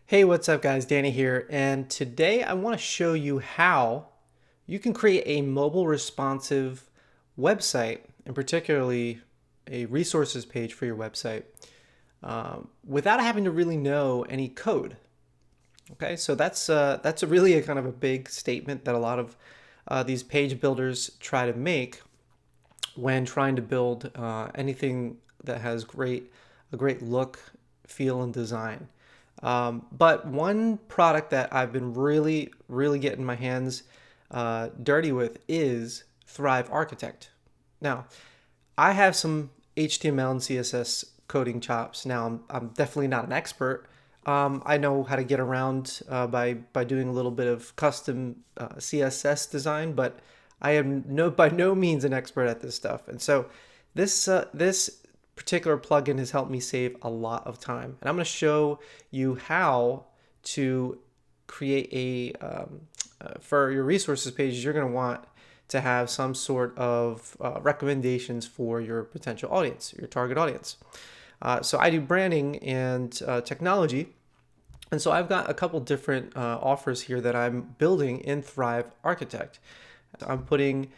Hey, what's up guys? Danny here, and today I want to show you how you can create a mobile responsive website, and particularly a resources page for your website, without having to really know any code. Okay, so that's a really a kind of a big statement that a lot of these page builders try to make when trying to build anything that has a great look, feel, and design. But one product that I've been really getting my hands dirty with is Thrive Architect. Now, I have some HTML and CSS coding chops. Now, I'm definitely not an expert. I know how to get around by doing a little bit of custom CSS design, but I am by no means an expert at this stuff. And so this particular plugin has helped me save a lot of time. And I'm going to show you how to create for your resources pages. You're going to want to have some sort of recommendations for your potential audience, your target audience. So I do branding and technology. And so I've got a couple different offers here that I'm building in Thrive Architect. I'm putting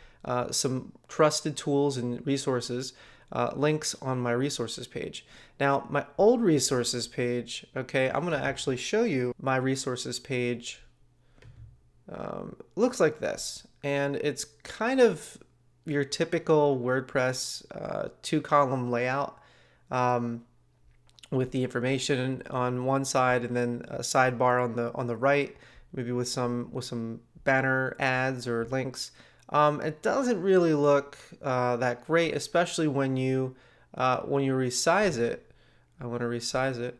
some trusted tools and resources, links on my resources page. Now, my old resources page, okay, I'm going to actually show you my resources page. Looks like this, and it's kind of your typical WordPress two-column layout. With the information on one side and then a sidebar on the right, maybe with some banner ads or links. It doesn't really look that great, especially when you resize it. I want to resize it,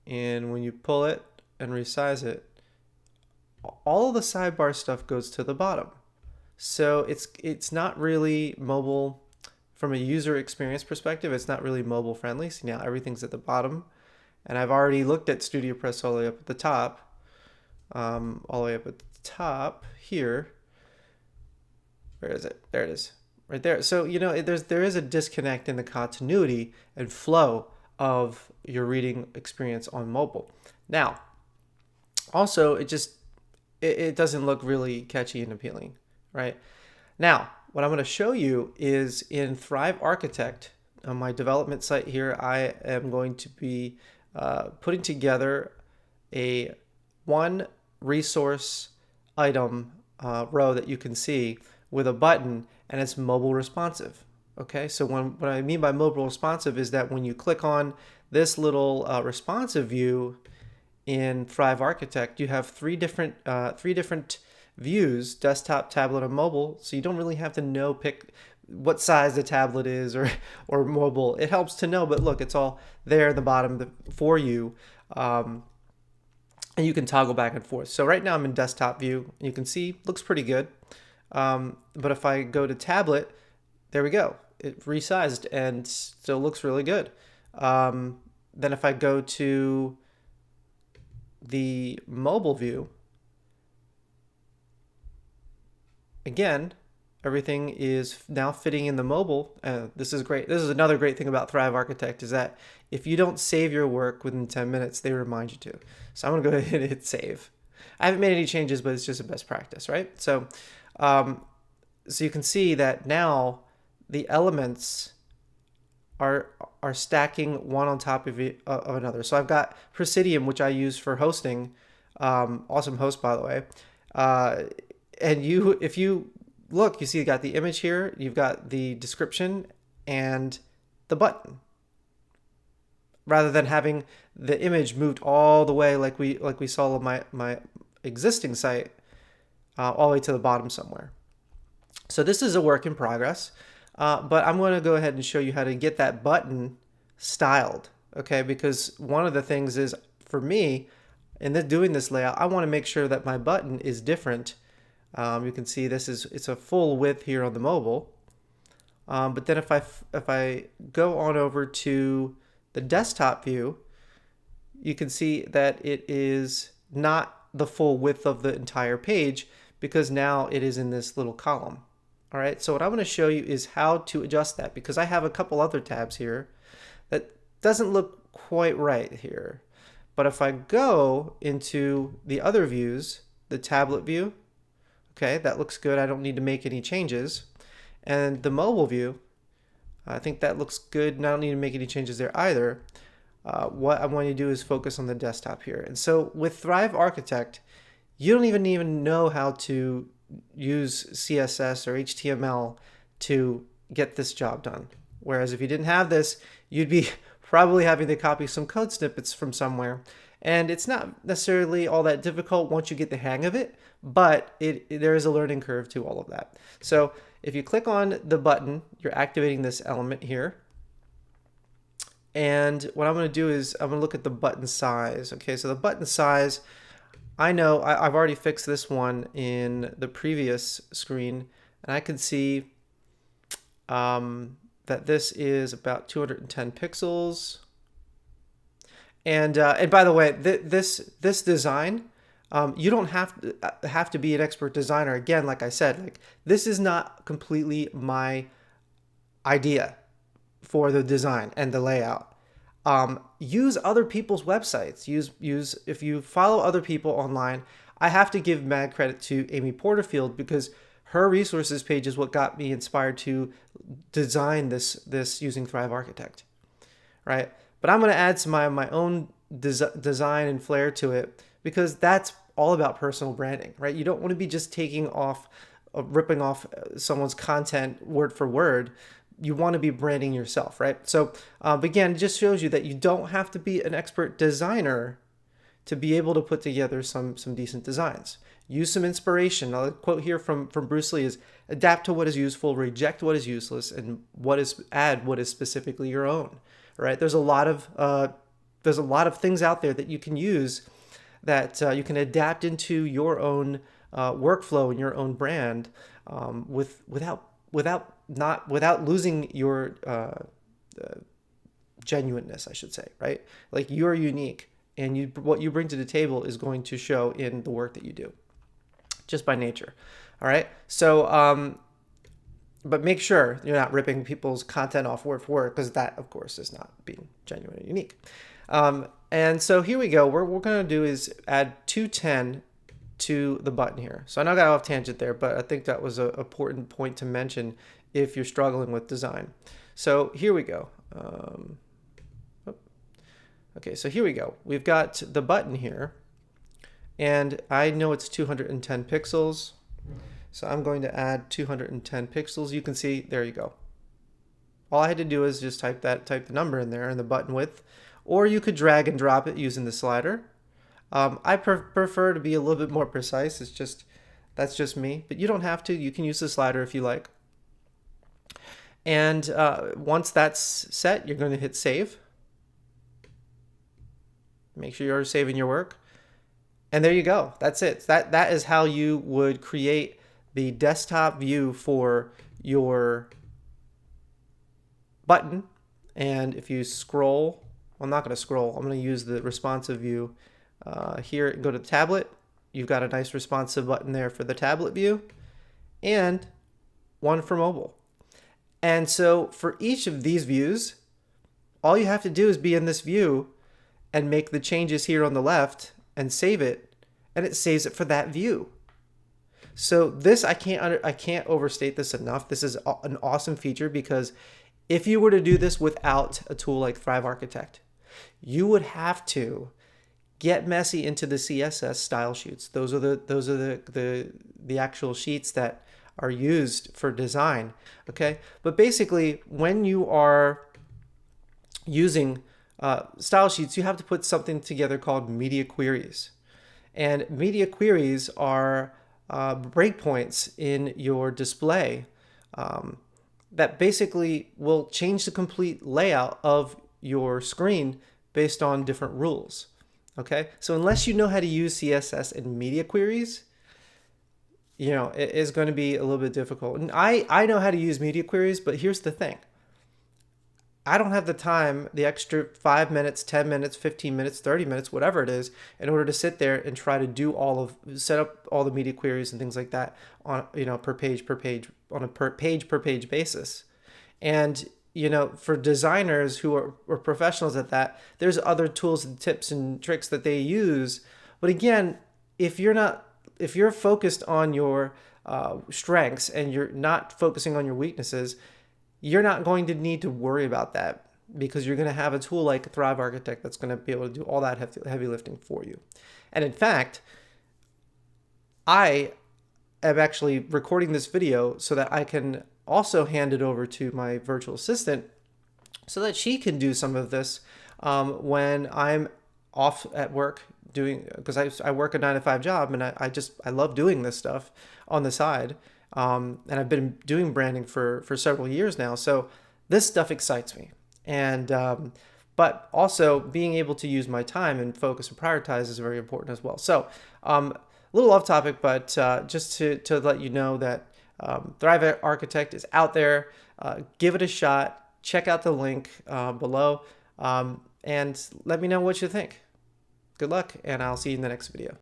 and when you pull it and resize it, all of the sidebar stuff goes to the bottom. So it's not really mobile. From a user experience perspective, it's not really mobile friendly. See, now everything's at the bottom, and I've already looked at StudioPress all the way up at the top, all the way up at the top here. Where is it? There it is, right there. So there is a disconnect in the continuity and flow of your reading experience on mobile. Now, also it doesn't look really catchy and appealing, right? Now, what I'm going to show you is in Thrive Architect, on my development site here, I am going to be putting together a one resource item row that you can see with a button, and it's mobile responsive. Okay, so what I mean by mobile responsive is that when you click on this little responsive view in Thrive Architect, you have three different views: desktop, tablet, and mobile. So you don't really have to pick what size the tablet is or mobile. It helps to know, but look, it's all there at the bottom for you. And you can toggle back and forth. So right now I'm in desktop view. You can see looks pretty good. But if I go to tablet, there we go. It resized and still looks really good. Then if I go to the mobile view, again, everything is now fitting in the mobile. This is great. This is another great thing about Thrive Architect, is that if you don't save your work within 10 minutes, they remind you to. So I'm going to go ahead and hit save. I haven't made any changes, but it's just a best practice, right? So you can see that now the elements are stacking one on top of another. So I've got Presidium, which I use for hosting. Awesome host, by the way. And if you look, you see you got the image here, you've got the description and the button, rather than having the image moved all the way like we saw on my existing site, all the way to the bottom somewhere. So this is a work in progress, but I'm going to go ahead and show you how to get that button styled, okay? Because one of the things is, for me, in doing this layout, I want to make sure that my button is different. You can see it's a full width here on the mobile, but then if I go on over to the desktop view, you can see that it is not the full width of the entire page, because now it is in this little column. All right, so what I'm going to show you is how to adjust that, because I have a couple other tabs here that doesn't look quite right here. But if I go into the other views, the tablet view, okay, that looks good. I don't need to make any changes. And the mobile view, I think that looks good, and I don't need to make any changes there either. What I want to do is focus on the desktop here. And so with Thrive Architect, you don't even know how to use CSS or HTML to get this job done. Whereas if you didn't have this, you'd be probably having to copy some code snippets from somewhere. And it's not necessarily all that difficult once you get the hang of it, but there is a learning curve to all of that. So if you click on the button, you're activating this element here. And what I'm going to do is I'm going to look at the button size. Okay, so the button size, I know I've already fixed this one in the previous screen, and I can see that this is about 210 pixels. And by the way, this design, you don't have to be an expert designer. Again, like I said, like this is not completely my idea for the design and the layout. Use other people's websites. Use if you follow other people online. I have to give mad credit to Amy Porterfield because her resources page is what got me inspired to design this using Thrive Architect, right? But I'm going to add some my own design and flair to it because that's all about personal branding, right? You don't want to be just taking off, ripping off someone's content word for word. You want to be branding yourself, right? So again, it just shows you that you don't have to be an expert designer to be able to put together some decent designs. Use some inspiration. A quote here from Bruce Lee is, adapt to what is useful, reject what is useless, and add what is specifically your own. Right? There's a lot of things out there that you can use that you can adapt into your own workflow and your own brand without losing your genuineness, I should say, right? Like you're unique, and what you bring to the table is going to show in the work that you do, just by nature. All right. So, but make sure you're not ripping people's content off word for word, because that, of course, is not being genuine and unique. And so here we go. What we're going to do is add 210 to the button here. So I know I got off tangent there, but I think that was an important point to mention if you're struggling with design. So here we go. Okay, so here we go. We've got the button here, and I know it's 210 pixels. So I'm going to add 210 pixels. You can see, there you go. All I had to do is just type the number in there and the button width, or you could drag and drop it using the slider. I prefer to be a little bit more precise. That's just me, but you don't have to. You can use the slider if you like. And once that's set, you're going to hit save. Make sure you're saving your work. And there you go. That's it. That is how you would create the desktop view for your button. And if you scroll, well, I'm not going to scroll. I'm going to use the responsive view here. Go to the tablet. You've got a nice responsive button there for the tablet view, and one for mobile. And so for each of these views, all you have to do is be in this view and make the changes here on the left and save it, and it saves it for that view. So this, I can't overstate this enough. This is an awesome feature, because if you were to do this without a tool like Thrive Architect, you would have to get messy into the CSS style sheets. Those are the actual sheets that are used for design. Okay, but basically, when you are using style sheets, you have to put something together called media queries. And media queries are breakpoints in your display that basically will change the complete layout of your screen based on different rules. Okay, so unless you know how to use CSS and media queries, you know, it is going to be a little bit difficult. And I know how to use media queries, but here's the thing. I don't have the time, the extra 5 minutes, 10 minutes, 15 minutes, 30 minutes, whatever it is, in order to sit there and try to do set up all the media queries and things like that on, per page on a page per page basis. And for designers who are professionals at that, there's other tools and tips and tricks that they use. But again, if you're focused on your strengths and you're not focusing on your weaknesses, you're not going to need to worry about that, because you're going to have a tool like Thrive Architect that's going to be able to do all that heavy lifting for you. And in fact, I am actually recording this video so that I can also hand it over to my virtual assistant so that she can do some of this when I'm off at work doing, because I work a 9 to 5 job, and I love doing this stuff on the side. And I've been doing branding for several years now. So this stuff excites me. And but also being able to use my time and focus and prioritize is very important as well. So a little off topic, but just to let you know that Thrive Architect is out there. Give it a shot. Check out the link below, and let me know what you think. Good luck, and I'll see you in the next video.